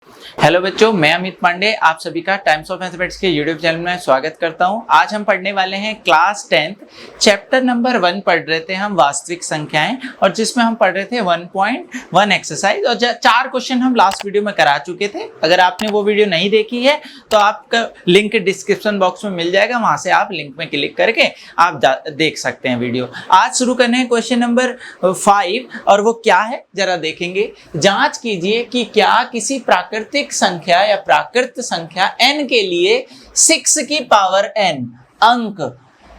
Hello बच्चों, मैं अमित पांडे आप सभी का टाइम्स ऑफ मैथमेटिक्स के यूट्यूब चैनल में स्वागत करता हूं। आज हम पढ़ने वाले हैं क्लास 10th चैप्टर नंबर 1 पढ़ रहे थे हम वास्तविक संख्याएं, और जिसमें हम पढ़ रहे थे 1.1 एक्सरसाइज, और 4 क्वेश्चन हम लास्ट वीडियो में करा चुके थे। अगर आपने वो वीडियो नहीं देखी है तो आपका लिंक डिस्क्रिप्शन बॉक्स में मिल जाएगा, वहां से आप लिंक में क्लिक करके आप देख सकते हैं वीडियो। आज शुरू करने हैं क्वेश्चन नंबर 5, और वो क्या है जरा देखेंगे। जांच कीजिए कि क्या किसी प्राकृतिक संख्या या प्राकृत संख्या n के लिए 6 की पावर n अंक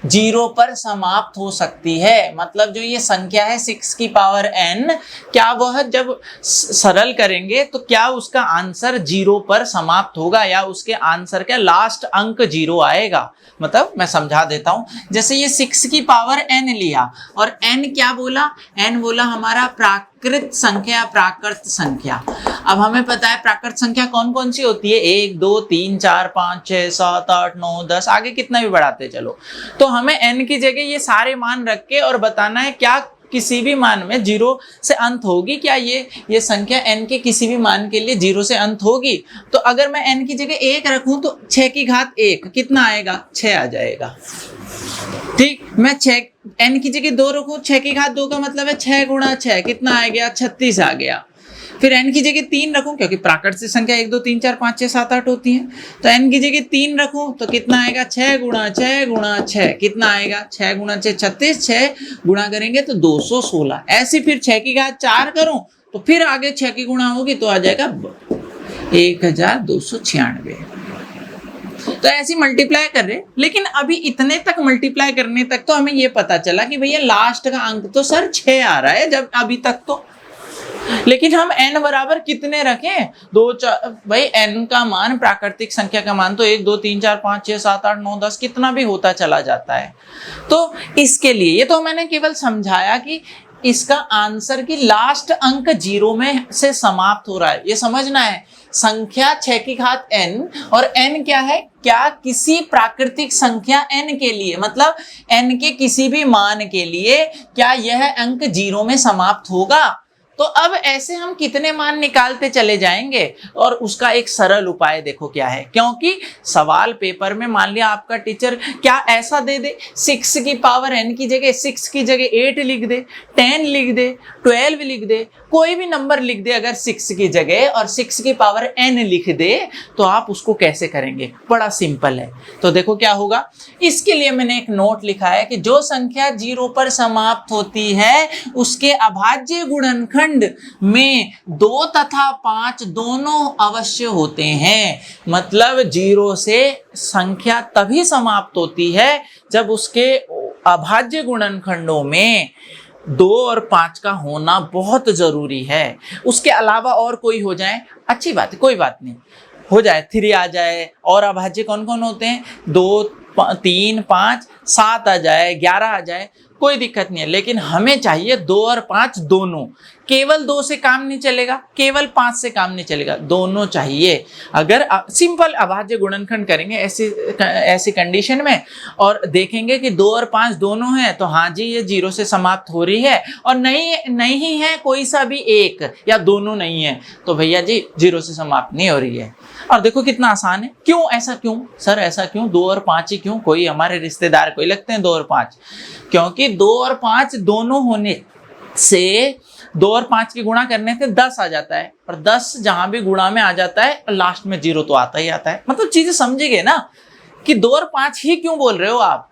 0 पर समाप्त हो सकती है। मतलब जो ये संख्या है 6 की पावर n, क्या वह जब सरल करेंगे तो क्या उसका आंसर 0 पर समाप्त होगा या उसके आंसर का लास्ट अंक 0 आएगा। मतलब मैं समझा देता हूं, जैसे ये 6 की पावर n लिया और n क्या बोला, n बोला हमारा प्राकृत संख्या, प्राकृत संख्या। अब हमें पता है प्राकृत संख्या कौन कौन सी होती है, 1 2 3 4 5 6 7 8 9 10, आगे कितना भी बढ़ाते चलो। तो हमें n की जगह ये सारे मान रख के और बताना है क्या किसी भी मान में 0 से अंत होगी, क्या ये संख्या n के किसी भी मान के लिए 0 से अंत होगी। तो अगर मैं n की जगह 1 रखूं तो 6 की घात 1 कितना आएगा, 6 आ जाएगा। ठीक, मैं 6 n की जगह 2 रखूं, 6 की घात 2 का मतलब है 6 गुणा 6 कितना आ गया, 36 आ गया। फिर n की जगह 3 रखूं, क्योंकि प्राकृतिक संख्या 1 2 3 4 5 6 7 8 होती हैं, तो n की जगह 3 रखूं तो कितना आएगा, 6 गुणा 6 गुणा 6 कितना आएगा, 6 गुणा 6 36, 6 गुणा करेंगे तो 216। ऐसे फिर 6 की घात 4 करूं तो फिर आगे 6 की गुणा होगी तो आ जाएगा 1296। तो ऐसी मल्टीप्लाई कर रहे, लेकिन अभी इतने तक मल्टीप्लाई करने तक तो हमें ये पता चला कि भैया लास्ट का अंक तो सर 6 आ रहा है जब अभी तक तो। लेकिन हम n बराबर कितने रखें, 2 4, भाई n का मान, प्राकृतिक संख्या का मान तो 1 2 3 4 5 6 7 8 9 10 कितना भी होता चला जाता है। तो इसके लिए ये तो मैंने केवल समझाया कि इसका आंसर की लास्ट अंक 0 में से समाप्त हो रहा है, ये समझना है। संख्या 6 की घात n, और n क्या है, क्या किसी प्राकृतिक संख्या n के लिए, मतलब n के किसी भी मान के लिए क्या यह अंक 0 में समाप्त होगा। तो अब ऐसे हम कितने मान निकालते चले जाएंगे, और उसका एक सरल उपाय देखो क्या है। क्योंकि सवाल पेपर में मान लिया आपका टीचर क्या ऐसा दे दे, 6 की पावर n की जगह 6 की जगह 8 लिख दे, 10 लिख दे, 12 लिख दे, कोई भी नंबर लिख दे अगर 6 की जगह, और 6 की पावर n लिख दे, तो आप उसको कैसे करेंगे, बड़ा सिंपल है। तो देखो क्या होगा, इसके लिए मैंने एक नोट लिखा है कि जो संख्या 0 पर समाप्त होती है उसके अभाज्य गुणनखंड में 2 तथा 5 दोनों अवश्य होते हैं। मतलब 0 से संख्या तभी समाप्त होती है जब उसके अभाज्य गुणनखंडों में 2 और 5 का होना बहुत जरूरी है। उसके अलावा और कोई हो जाए अच्छी बात है, कोई बात नहीं, हो जाए 3 आ जाए, और अभाज्य कौन कौन होते हैं, 2 3 5 7 आ जाए, 11 आ जाए, कोई दिक्कत नहीं है। लेकिन हमें चाहिए 2 और 5 दोनों, केवल 2 से काम नहीं चलेगा, केवल 5 से काम नहीं चलेगा, दोनों चाहिए। अगर सिंपल अभाज्य गुणनखंड करेंगे ऐसी कंडीशन में और देखेंगे कि 2 और 5 दोनों हैं, तो हाँ जी ये 0 से समाप्त हो रही है, और नहीं है कोई सा भी एक या दोनों नहीं है, तो भैया जी 0 से समाप्त नहीं हो रही है। और देखो कितना आसान है। क्यों ऐसा, क्यों सर ऐसा क्यों, 2 और 5 ही क्यों, कोई हमारे रिश्तेदार कोई लगते हैं 2 और 5, क्योंकि 2 और 5 दोनों होने से 2 और 5 की गुणा करने से 10 आ जाता है, और 10 जहां भी गुणा में आ जाता है लास्ट में 0 तो आता ही आता है। मतलब चीजें समझिए ना कि 2 और 5 ही क्यों बोल रहे हो आप,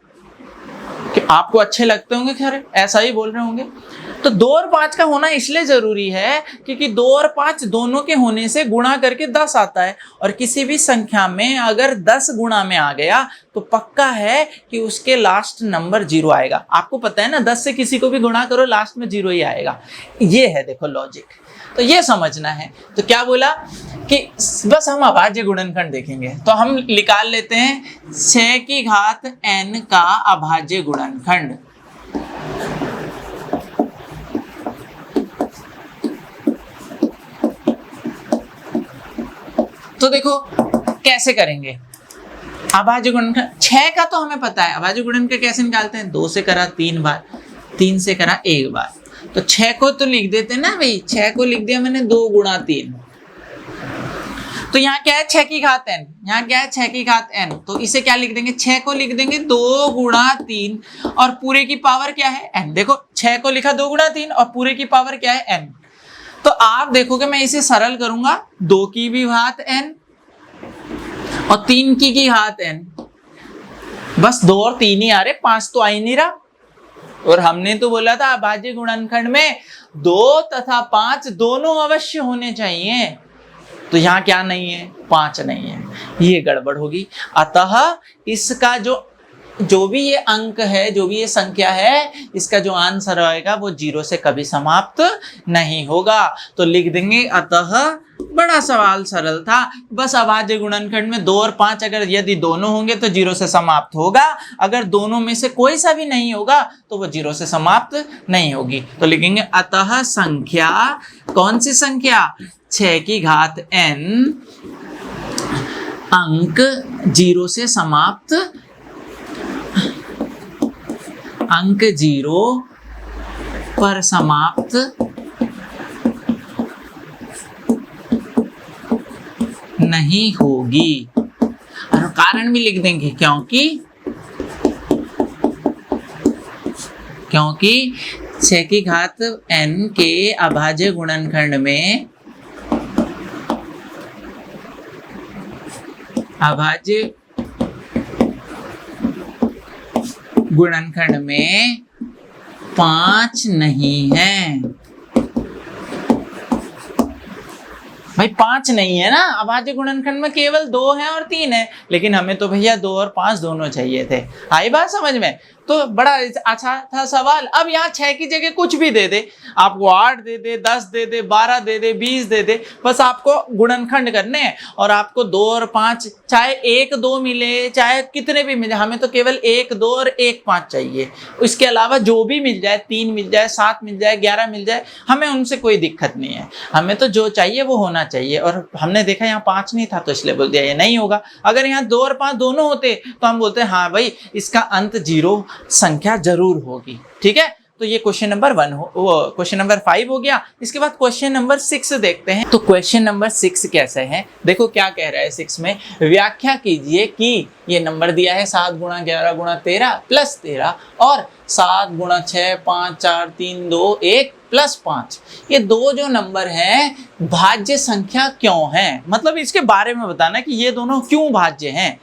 कि आपको अच्छे लगते होंगे, खैर ऐसा ही बोल रहे होंगे। तो 2 और 5 का होना इसलिए जरूरी है क्योंकि 2 और 5 दोनों के होने से गुणा करके 10 आता है, और किसी भी संख्या में अगर 10 गुणा में आ गया तो पक्का है कि उसके लास्ट नंबर 0 आएगा। आपको पता है ना, 10 से किसी को भी गुणा करो लास्ट में 0 ही आएगा। ये है देखो लॉजिक, तो ये समझना है। तो क्या बोला कि बस हम अभाज्य गुणनखंड देखेंगे, तो हम निकाल लेते हैं 6 की घात n का अभाज्य गुणनखंड। तो देखो कैसे करेंगे अभाज्य गुणनखंड। 6 का तो हमें पता है, अभाज्य गुणनखंड कैसे निकालते हैं, 2 से करा 3 बार, 3 से करा 1 बार, तो 6 को तो लिख देते ना भाई, 6 को लिख दिया मैंने 2 गुणा 3, तो यहाँ क्या है 6 की घात n, यहाँ क्या है 6 की घात n, तो इसे क्या लिख देंगे 6 को लिख देंगे 2 गुणा 3 और पूरे की पावर क्या है n। देखो 6 को लिखा 2 गुणा 3 और पूरे की पावर क्या है n। तो आप देखोगे मैं इसे सरल करूंगा 2 की भी घात n और 3 की घात n, बस 2 और 3 ही आ रहे, 5 तो आ ही नहीं रहा। और हमने तो बोला था अभाज्य गुणनखंड में 2 तथा 5 दोनों अवश्य होने चाहिए, तो यहाँ क्या नहीं है 5 नहीं है, ये गड़बड़ होगी। अतः इसका जो भी ये अंक है, जो भी ये संख्या है, इसका जो आंसर आएगा वो 0 से कभी समाप्त नहीं होगा। तो लिख देंगे अतः, बड़ा सवाल सरल था, बस अभाज्य गुणनखंड में 2 और 5 अगर यदि दोनों होंगे तो 0 से समाप्त होगा, अगर दोनों में से कोई सा भी नहीं होगा तो वो 0 से समाप्त नहीं होगी। तो लिखेंगे अतः संख्या, कौन सी संख्या 6 की घात n अंक 0 से समाप्त, अंक 0 पर समाप्त नहीं होगी। और कारण भी लिख देंगे क्योंकि 6 की घात n के अभाज्य गुणनखंड में, अभाज्य गुणनखंड में 5 नहीं है। भाई 5 नहीं है ना, अभाज्य गुणनखंड में केवल 2 है और 3 है, लेकिन हमें तो भैया 2 और 5 दोनों चाहिए थे। आई बात समझ में? तो बड़ा अच्छा था सवाल। अब यहाँ 6 की जगह कुछ भी दे दे, आपको 8 दे दे, 10 दे दे, 12 दे दे, 20 दे दे, बस आपको गुणनखंड करने हैं और आपको 2 और 5 चाहे 1 2 मिले, चाहे कितने भी मिले, हमें तो केवल 1 2 और 1 5 चाहिए। इसके अलावा जो भी मिल जाए, 3 मिल जाए, 7 मिल जाए, 11 मिल जाए, हमें उनसे कोई दिक्कत नहीं है। हमें तो जो चाहिए वो होना चाहिए। और हमने देखा यहाँ 5 नहीं था तो इसलिए बोल दिया ये नहीं होगा। अगर यहाँ 2 और 5 दोनों होते तो हम बोलते हैं हाँ भाई इसका अंत 0 संख्या जरूर होगी। ठीक है, तो ये क्वेश्चन नंबर 1 क्वेश्चन नंबर 5 हो गया। इसके बाद क्वेश्चन नंबर 6 देखते हैं। तो क्वेश्चन नंबर 6 कैसे है, देखो क्या कह रहा है 6 में, व्याख्या कीजिए कि ये नंबर दिया है 7 गुणा 11 गुणा 13 प्लस 13 और 7 गुणा 6 5 4 3 2 1 प्लस 5, ये दो जो नंबर हैं भाज्य संख्या क्यों हैं, मतलब इसके बारे में बताना कि ये दोनों क्यों भाज्य हैं।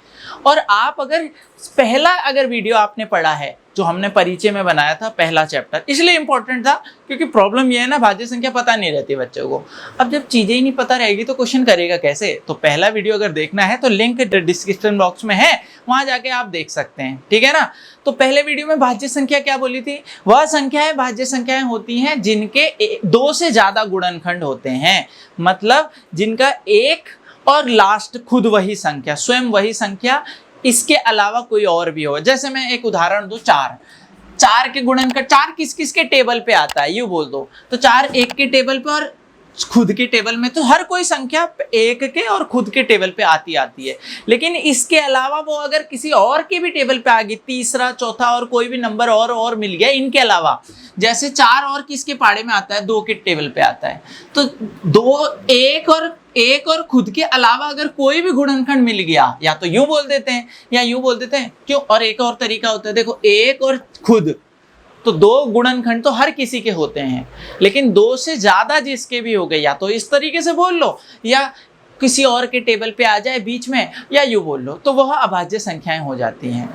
और आप अगर वीडियो आपने पढ़ा है जो हमने परिचय में बनाया था पहला चैप्टर, इसलिए इंपॉर्टेंट था क्योंकि प्रॉब्लम ये है ना भाज्य संख्या पता नहीं रहती बच्चों को। अब जब चीजें ही नहीं पता रहेगी तो क्वेश्चन करेगा कैसे। तो पहला वीडियो अगर देखना है तो लिंक डिस्क्रिप्शन बॉक्स में है, वहां जाके आप देख सकते हैं। ठीक है ना। तो पहले वीडियो में भाज्य संख्या क्या बोली थी, वह संख्याएं भाज्य संख्याएं होती हैं जिनके 2 से ज्यादा गुणनखंड होते हैं, मतलब जिनका एक और लास्ट खुद वही संख्या, स्वयं वही संख्या, इसके अलावा कोई और भी हो। जैसे मैं एक उदाहरण दूं, 4 के गुणनखंड, 4 किस किस के टेबल पे आता है यूं बोल दो, तो 4 एक के टेबल पे और खुद के टेबल में, तो हर कोई संख्या एक के और खुद के टेबल पे आती है। लेकिन इसके अलावा वो अगर किसी और के भी टेबल पे आ गई, तीसरा चौथा और कोई भी नंबर और मिल गया इनके अलावा, जैसे 4 और किसके पाड़े में आता है, 2 के टेबल पे आता है, तो 2 एक और खुद के अलावा अगर कोई भी गुणनखंड मिल गया, या तो यूं बोल देते हैं या यूं बोल देते हैं, क्यों, और एक और तरीका होता है, देखो एक और खुद, तो 2 गुणनखंड तो हर किसी के होते हैं, लेकिन 2 से ज्यादा जिसके भी हो गए, या तो इस तरीके से बोल लो या किसी और के टेबल पे आ जाए बीच में, या यूं बोल लो, तो वह अभाज्य संख्याएं हो जाती हैं,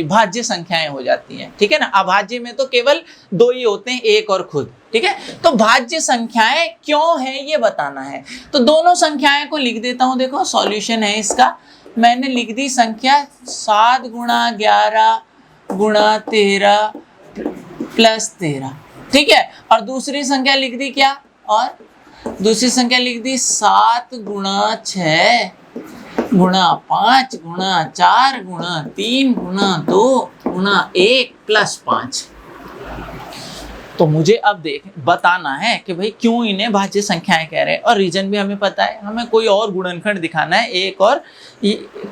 भाज्य संख्याएं हो जाती हैं। ठीक है ना। अभाज्य में तो केवल 2 ही होते हैं, एक और खुद। ठीक है, तो भाज्य संख्याएं क्यों है ये बताना है। तो दोनों संख्याएं को लिख देता हूं, देखो सॉल्यूशन है इसका, मैंने लिख दी संख्या 7 गुणा 11 गुणा 13 प्लस 13। ठीक है, और दूसरी संख्या लिख दी क्या, और दूसरी संख्या लिख दी 7 गुणा 6 गुणा 5 गुणा 4 गुणा 3 गुणा 2 गुणा 1 प्लस 5। तो मुझे अब बताना है कि भाई क्यों इन्हें भाज्य संख्याएं कह रहे हैं, और रीजन भी हमें पता है, हमें कोई और गुणनखंड दिखाना है एक और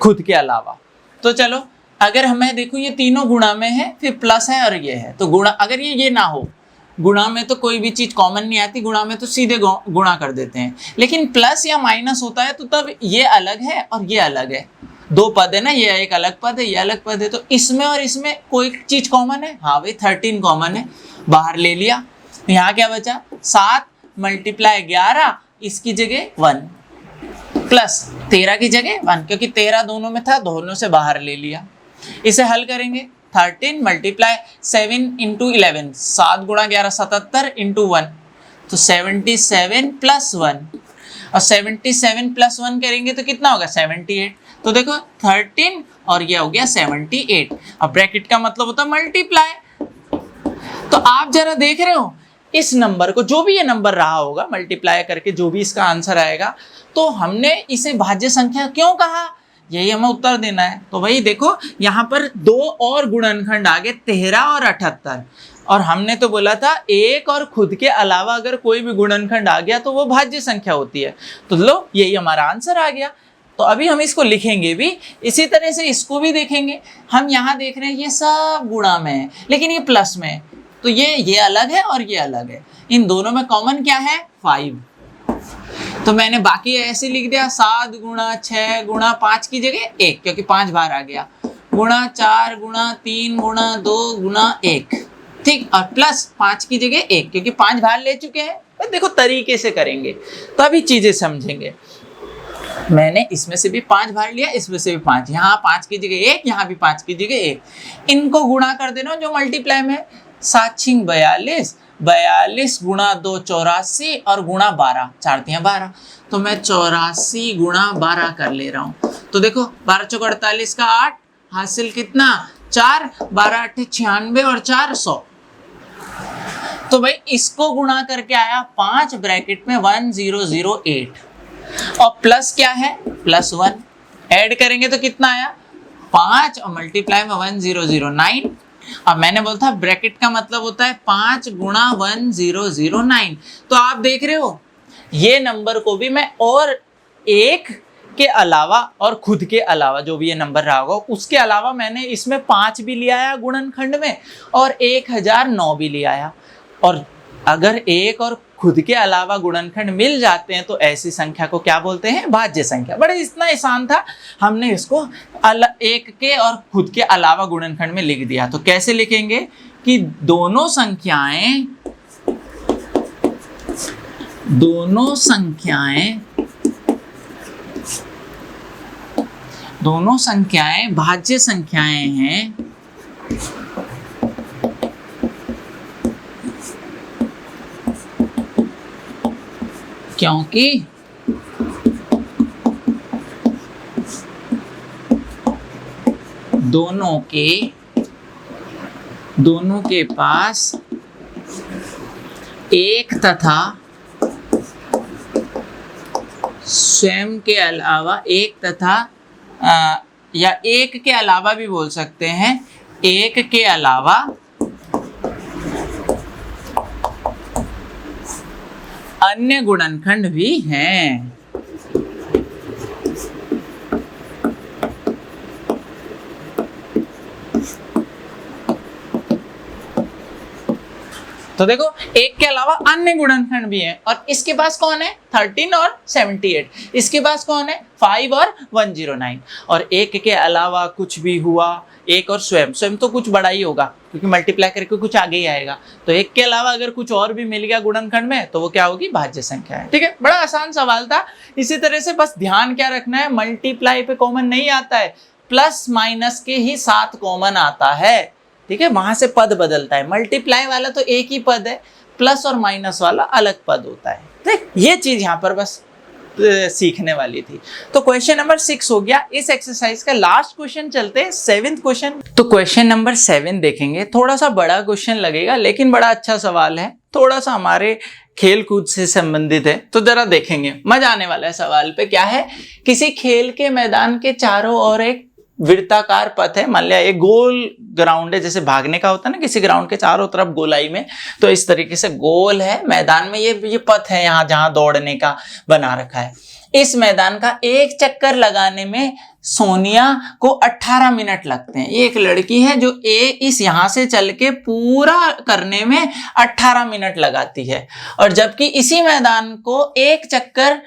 खुद के अलावा। तो चलो, अगर हमें देखो ये तीनों गुणा में है, फिर प्लस है और ये है, तो गुणा अगर ये ना हो गुणा में तो कोई भी चीज कॉमन नहीं आती, गुणा में तो सीधे गुणा कर देते हैं, लेकिन प्लस या माइनस होता है तो तब ये अलग है और ये अलग है, दो पद है ना, ये एक अलग पद है, ये अलग पद है, तो इसमें और इसमें कोई चीज कॉमन है, हाँ भाई 13 कॉमन है, बाहर ले लिया। यहाँ क्या बचा 7 मल्टीप्लाई 11, इसकी जगह 1 प्लस 13 की जगह 1, क्योंकि 13 दोनों में था, दोनों से बाहर ले लिया। इसे हल करेंगे 13 मल्टीप्लाई 7 इंटू 11, 7 गुणा 11 77 इंटू 1, तो 77 प्लस 1, और 77 प्लस 1 करेंगे तो कितना होगा 78। तो देखो 13 और ये हो गया 78। अब ब्रैकेट का मतलब होता है मल्टीप्लाई। तो आप जरा देख रहे हो इस नंबर को, जो भी ये नंबर रहा होगा मल्टीप्लाई करके जो भी इसका आंसर आएगा, तो हमने इसे भाज्य संख्या क्यों कहा, यही हमें उत्तर देना है। तो भाई देखो यहाँ पर 2 और गुणनखंड आ गए 13 और 78, और हमने तो बोला था एक और खुद के अलावा अगर कोई भी गुणनखंड आ गया तो वो भाज्य संख्या होती है। तो लो यही हमारा आंसर आ गया। तो अभी हम इसको लिखेंगे भी, इसी तरह से इसको भी देखेंगे। हम यहाँ देख रहे हैं ये सब गुणा में है, लेकिन ये प्लस में है, तो ये अलग है और ये अलग है। इन दोनों में कॉमन क्या है 5, तो मैंने बाकी ऐसे लिख दिया 7 गुणा 6 गुणा 5 की जगह 1, क्योंकि 5 बाहर आ गया, गुणा 4 गुणा 3 गुणा 2 गुणा 1, ठीक, और प्लस 5 की जगह 1, क्योंकि 5 बाहर ले चुके हैं। तो देखो तरीके से करेंगे तो अभी चीजें समझेंगे। मैंने इसमें से भी 5 बाहर लिया, इसमें से भी 5, यहाँ 5 की जगह 1, यहाँ भी 5 की जगह 1, इनको गुणा कर देना जो मल्टीप्लाई में, 7 छिंग 42, 42 गुणा 2 84 और गुणा 12, 4 तियां 12, तो मैं 84 गुणा 12 कर ले रहा हूँ। तो देखो 12 चौक 48 का 8, हासिल कितना 4, 12 8 96 और 4 100। तो भाई इसको गुणा करके आया 5 ब्रैकेट में 1008, और प्लस क्या है प्लस 1, ऐड करेंगे तो कितना आया 5 और मल्टीप्लाई में 1009। अब मैंने बोला था ब्रैकेट का मतलब होता है 5 गुणा 1009। तो आप देख रहे हो ये नंबर को भी मैं और एक के अलावा और खुद के अलावा जो भी ये नंबर रहा होगा उसके अलावा मैंने इसमें 5 भी लिया आया गुणनखंड में और 1009 भी लिया आया। और अगर एक और खुद के अलावा गुणनखंड मिल जाते हैं तो ऐसी संख्या को क्या बोलते हैं भाज्य संख्या। बड़े इतना आसान था, हमने इसको एक के और खुद के अलावा गुणनखंड में लिख दिया। तो कैसे लिखेंगे कि दोनों संख्याएं भाज्य संख्याएं हैं, क्योंकि दोनों के पास एक तथा स्वयं के अलावा एक तथा या एक के अलावा भी बोल सकते हैं, एक के अलावा अन्य गुणनखंड भी हैं। तो देखो एक के अलावा अन्य गुणनखंड भी हैं, और इसके पास कौन है 13 और 78, इसके पास कौन है 5 और 109, और एक के अलावा कुछ भी हुआ, एक और स्वयं तो कुछ बड़ा ही होगा क्योंकि मल्टीप्लाई करके कुछ आगे ही आएगा। तो एक के अलावा अगर कुछ और भी मिल गया गुणनखंड में तो वो क्या होगी भाज्य संख्या है। ठीक है, बड़ा आसान सवाल था। इसी तरह से बस ध्यान क्या रखना है, मल्टीप्लाई पे कॉमन नहीं आता है, प्लस माइनस के ही साथ कॉमन आता है। ठीक है, वहां से पद बदलता है। मल्टीप्लाई वाला तो एक ही पद है, प्लस और माइनस वाला अलग पद होता है। ठीक, ये चीज यहाँ पर बस सीखने वाली थी। तो क्वेश्चन नंबर 6 हो गया। इस एक्सरसाइज का लास्ट क्वेश्चन चलते हैं 7th क्वेश्चन। तो क्वेश्चन नंबर 7 देखेंगे। थोड़ा सा बड़ा क्वेश्चन लगेगा लेकिन बड़ा अच्छा सवाल है, थोड़ा सा हमारे खेल कूद से संबंधित है, तो जरा देखेंगे, मजा आने वाला है। सवाल पे क्या है, किसी खेल के मैदान के चारों ओर एक वृत्ताकार पथ है। मान लिया एक गोल ग्राउंड है, जैसे भागने का होता है ना किसी ग्राउंड के चारों तरफ गोलाई में, तो इस तरीके से गोल है मैदान में ये पथ है यहाँ जहां दौड़ने का बना रखा है। इस मैदान का एक चक्कर लगाने में सोनिया को 18 मिनट लगते हैं। एक लड़की है जो इस यहाँ से चल के पूरा करने में 18 मिनट लगाती है, और जबकि इसी मैदान को एक चक्कर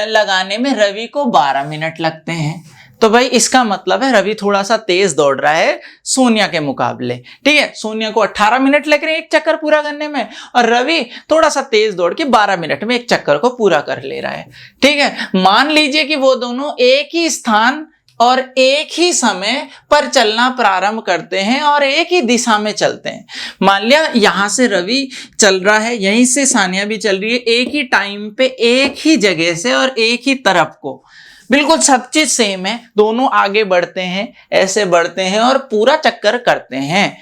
लगाने में रवि को 12 मिनट लगते हैं। तो भाई इसका मतलब है रवि थोड़ा सा तेज दौड़ रहा है सोनिया के मुकाबले। ठीक है, सोनिया को 18 मिनट लग रहे हैं एक चक्कर पूरा करने में, और रवि थोड़ा सा तेज दौड़ के 12 मिनट में एक चक्कर को पूरा कर ले रहा है। ठीक है, मान लीजिए कि वो दोनों एक ही स्थान और एक ही समय पर चलना प्रारंभ करते हैं और एक ही दिशा में चलते हैं। मान लिया यहां से रवि चल रहा है, यहीं से सानिया भी चल रही है, एक ही टाइम पे एक ही जगह से और एक ही तरफ को, बिल्कुल सब चीज सेम है, दोनों आगे बढ़ते हैं, ऐसे बढ़ते हैं और पूरा चक्कर करते हैं।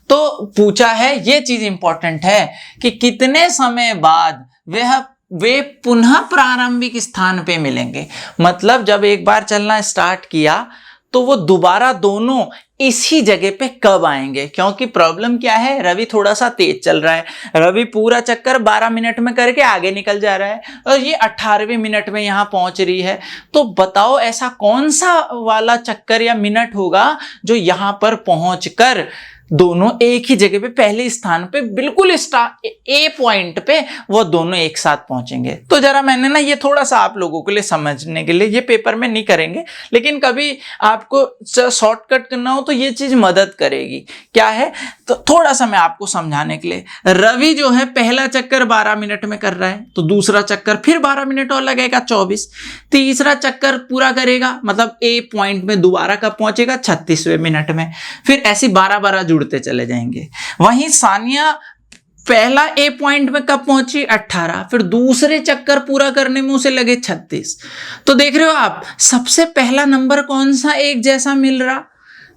तो पूछा है, ये चीज इंपॉर्टेंट है कि कितने समय बाद वे पुनः प्रारंभिक स्थान पे मिलेंगे। मतलब जब एक बार चलना स्टार्ट किया तो वो दोबारा दोनों इसी जगह पे कब आएंगे, क्योंकि प्रॉब्लम क्या है, रवि थोड़ा सा तेज चल रहा है, रवि पूरा चक्कर 12 मिनट में करके आगे निकल जा रहा है और ये 18वें मिनट में यहाँ पहुंच रही है। तो बताओ ऐसा कौन सा वाला चक्कर या मिनट होगा जो यहाँ पर पहुंचकर दोनों एक ही जगह पे पहले स्थान पे बिल्कुल ए पॉइंट पे वो दोनों एक साथ पहुंचेंगे। तो जरा मैंने ना ये थोड़ा सा आप लोगों के लिए समझने के लिए, ये पेपर में नहीं करेंगे लेकिन कभी आपको शॉर्टकट करना हो तो ये चीज मदद करेगी। क्या है, तो थोड़ा सा मैं आपको समझाने के लिए, रवि जो है पहला चक्कर 12 मिनट में कर रहा है, तो दूसरा चक्कर फिर 12 मिनट और लगेगा 24, तीसरा चक्कर पूरा करेगा मतलब ए पॉइंट में दोबारा कब पहुंचेगा 36वें मिनट में, फिर ऐसी 12 जुड़ते चले जाएंगे। वहीं सानिया पहला ए पॉइंट में कब पहुंची 18, फिर दूसरे चक्कर पूरा करने में उसे लगे 36। तो देख रहे हो आप, सबसे पहला नंबर कौन सा एक जैसा मिल रहा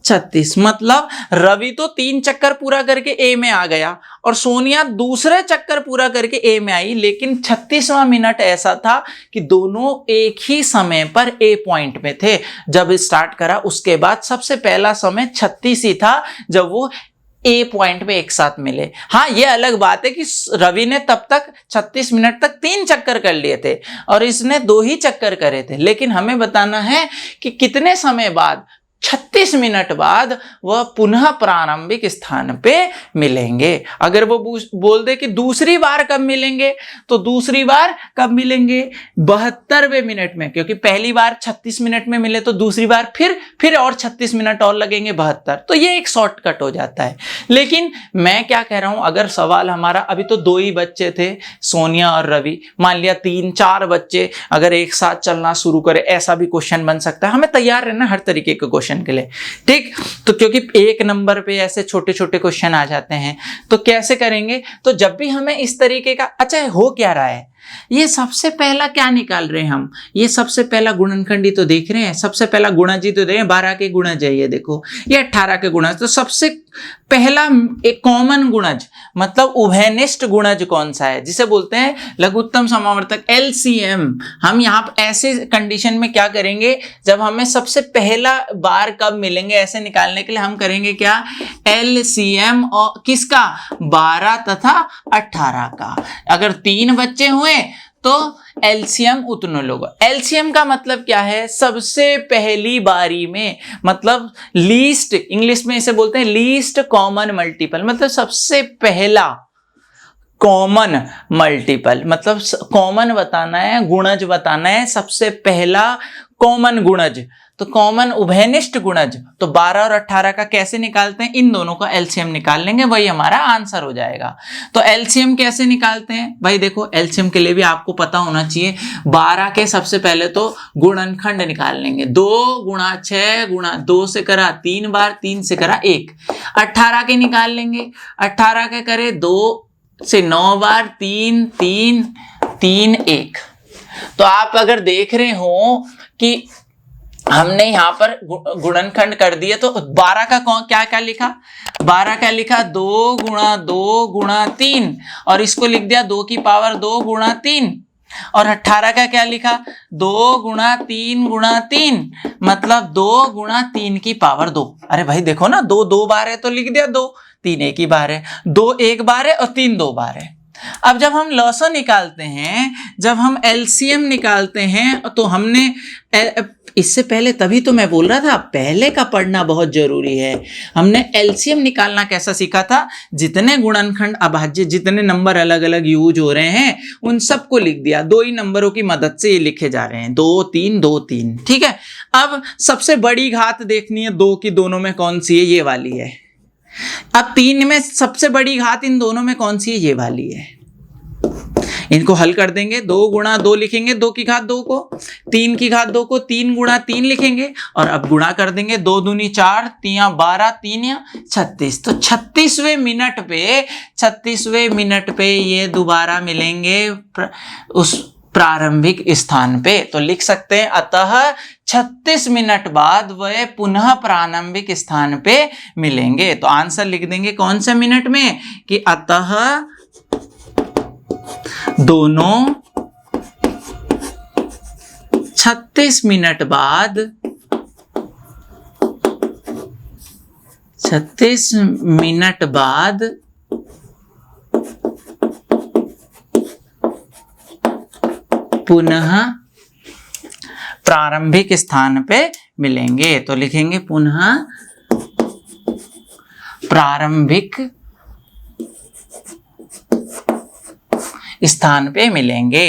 36। मतलब रवि तो 3 चक्कर पूरा करके ए में आ गया और सोनिया दूसरे चक्कर पूरा करके ए में आई, लेकिन 36वां मिनट ऐसा था कि दोनों एक ही समय पर ए पॉइंट में थे जब स्टार्ट करा। उसके बाद सबसे पहला समय 36 ही था जब वो ए पॉइंट में एक साथ मिले। हाँ, ये अलग बात है कि रवि ने तब तक 36 मिनट तक 3 चक्कर कर लिए थे और इसने 2 ही चक्कर करे थे, लेकिन हमें बताना है कि कितने समय बाद, 36 मिनट बाद वह पुनः प्रारंभिक स्थान पे मिलेंगे। अगर वो बोल दे कि दूसरी बार कब मिलेंगे, तो दूसरी बार कब मिलेंगे 72वें मिनट में, क्योंकि पहली बार 36 मिनट में मिले तो दूसरी बार फिर और 36 मिनट और लगेंगे 72। तो ये एक शॉर्टकट हो जाता है। लेकिन मैं क्या कह रहा हूं, अगर सवाल हमारा, अभी तो 2 ही बच्चे थे सोनिया और रवि, मान लिया 3-4 बच्चे अगर एक साथ चलना शुरू करे, ऐसा भी क्वेश्चन बन सकता है। हमें तैयार रहना हर तरीके के क्वेश्चन के लिए, ठीक। तो क्योंकि एक नंबर पे ऐसे छोटे छोटे क्वेश्चन आ जाते हैं, तो कैसे करेंगे, तो जब भी हमें इस तरीके का, अच्छा हो क्या रहा है, ये सबसे पहला क्या निकाल रहे हैं हम, ये सबसे पहला गुणनखंडी तो देख रहे हैं, सबसे पहला गुणज ही तो देख रहे हैं, 12 के गुणज है ये देखो, ये 18 के गुणज। तो सबसे पहला एक कॉमन गुणज मतलब उभयनिष्ठ गुणज कौन सा है, जिसे बोलते हैं लघुत्तम समावर्तक LCM। हम यहाँ ऐसे कंडीशन में क्या करेंगे, जब हमें सबसे पहला बार कब मिलेंगे ऐसे निकालने के लिए हम करेंगे क्या, LCM और किसका, 12 तथा 18 का। अगर 3 बच्चे हुए तो एलसीएम उतने लोग। एलसीएम का मतलब क्या है, सबसे पहली बारी में, मतलब लीस्ट, इंग्लिश में इसे बोलते हैं लीस्ट कॉमन मल्टीपल, मतलब सबसे पहला कॉमन मल्टीपल, मतलब कॉमन बताना है, गुणज बताना है, सबसे पहला कॉमन गुणज। तो कॉमन उभयनिष्ठ गुणज, तो 12 और 18 का कैसे निकालते हैं, इन दोनों का एलसीएम निकाल लेंगे, वही हमारा आंसर हो जाएगा। तो एलसीएम कैसे निकालते हैं भाई, देखो एलसीएम के लिए भी आपको पता होना चाहिए, 12 के सबसे पहले तो गुणनखंड निकाल लेंगे, 2 गुणा 6 गुणा 2 से करा 3 बार, 3 से करा 1। 18 के निकाल लेंगे, 18 के करे 2 से 9 बार, 3 3 3 1। तो आप अगर देख रहे हो कि हमने यहाँ पर गुणनखंड कर दिया, तो 12 का क्या क्या लिखा, 12 का लिखा 2 गुणा 2 गुणा 3, और इसको लिख दिया 2 की पावर 2 गुणा 3। और 18 का क्या लिखा, 2 गुणा 3 गुणा 3, मतलब 2 गुणा 3 की पावर 2। अरे भाई देखो ना, 2 2 बार है तो लिख दिया 2, 3 एक ही बार है, 2 एक बार है और 3 2 बार है। अब जब हम लॉसो निकालते हैं, जब हम एलसीएम निकालते हैं, तो हमने इससे पहले, तभी तो मैं बोल रहा था पहले का पढ़ना बहुत जरूरी है। हमने एलसीएम निकालना कैसा सीखा था, जितने गुणनखंड अभाज्य, जितने नंबर अलग अलग यूज हो रहे हैं उन सबको लिख दिया। 2 ही नंबरों की मदद से ये लिखे जा रहे हैं, 2 3 2 3, ठीक है। अब सबसे बड़ी घात देखनी है 2 की, दोनों में कौन सी है, ये वाली है। अब 3 में सबसे बड़ी घात इन दोनों में कौन सी है, ये वाली है। इनको हल कर देंगे, 2 गुणा 2 लिखेंगे, 2 की घात 2 को, 3 की घात 2 को 3 गुणा 3 लिखेंगे, और अब गुणा कर देंगे, 2 दूनी 4, 3 12, 3 36। तो 36वें मिनट पे ये दोबारा मिलेंगे उस प्रारंभिक स्थान पे। तो लिख सकते हैं अतः 36 मिनट बाद वह पुनः प्रारंभिक स्थान पे मिलेंगे। तो आंसर लिख देंगे कौन से मिनट में, कि अतः दोनों 36 मिनट बाद, 36 मिनट बाद पुनः प्रारंभिक स्थान पे मिलेंगे। तो लिखेंगे पुनः प्रारंभिक स्थान पे मिलेंगे।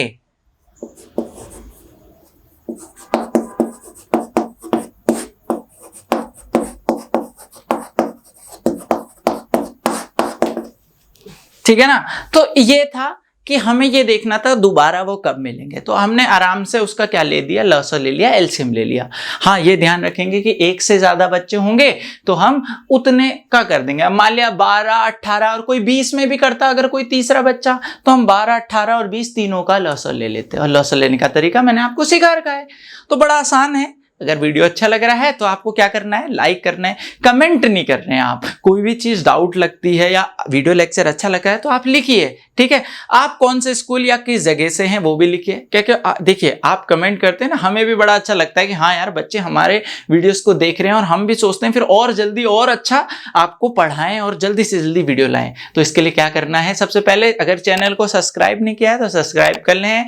ठीक है ना। तो ये था कि हमें ये देखना था दोबारा वो कब मिलेंगे। तो हमने आराम से उसका क्या ले दिया, लॉसो ले लिया, एलसीएम ले लिया। हाँ, ये ध्यान रखेंगे कि 1 से ज्यादा बच्चे होंगे तो हम उतने का कर देंगे। अब मान लिया 12 18 और कोई 20 में भी करता, अगर कोई तीसरा बच्चा, तो हम 12 18 और 20 तीनों का लॉसो ले लेते हैं। और लॉसो लेने का तरीका मैंने आपको सिखा रखा है, तो बड़ा आसान है। अगर वीडियो अच्छा लग रहा है तो आपको क्या करना है, लाइक करना है, कमेंट नहीं कर रहे हैं आप। कोई भी चीज डाउट लगती है या वीडियो लेक्चर अच्छा लगा है तो आप लिखिए, ठीक है। आप कौन से स्कूल या किस जगह से हैं वो भी लिखिए, क्योंकि देखिए आप कमेंट करते हैं ना, हमें भी बड़ा अच्छा लगता है कि हाँ यार बच्चे हमारे वीडियोस को देख रहे हैं, और हम भी सोचते हैं फिर और जल्दी और अच्छा आपको पढ़ाएं और जल्दी से जल्दी वीडियो लाएं। तो इसके लिए क्या करना है, सबसे पहले अगर चैनल को सब्सक्राइब नहीं किया है तो सब्सक्राइब कर लें,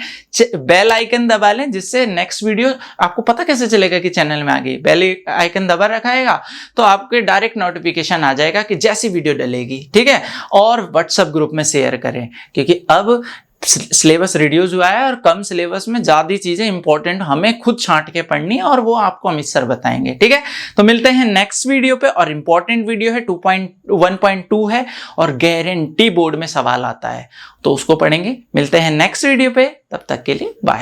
बेल आइकन दबा लें, जिससे नेक्स्ट वीडियो आपको पता कैसे चलेगा कि चैनल में आ गई। बेल आइकन दबा रखा है तो आपके डायरेक्ट नोटिफिकेशन आ जाएगा कि जैसी वीडियो डलेगी, ठीक है। और व्हाट्सएप ग्रुप में शेयर करें, क्योंकि अब सिलेबस रिड्यूस हुआ है और कम सिलेबस में ज्यादा चीजें इंपॉर्टेंट हमें खुद छांट के पढ़नी है, और वो आपको अमित सर बताएंगे, ठीक है। तो मिलते हैं नेक्स्ट वीडियो पे, और इंपॉर्टेंट वीडियो है 1.2 है, और गारंटी बोर्ड में सवाल आता है तो उसको पढ़ेंगे। मिलते हैं नेक्स्ट वीडियो पे, तब तक के लिए बाय।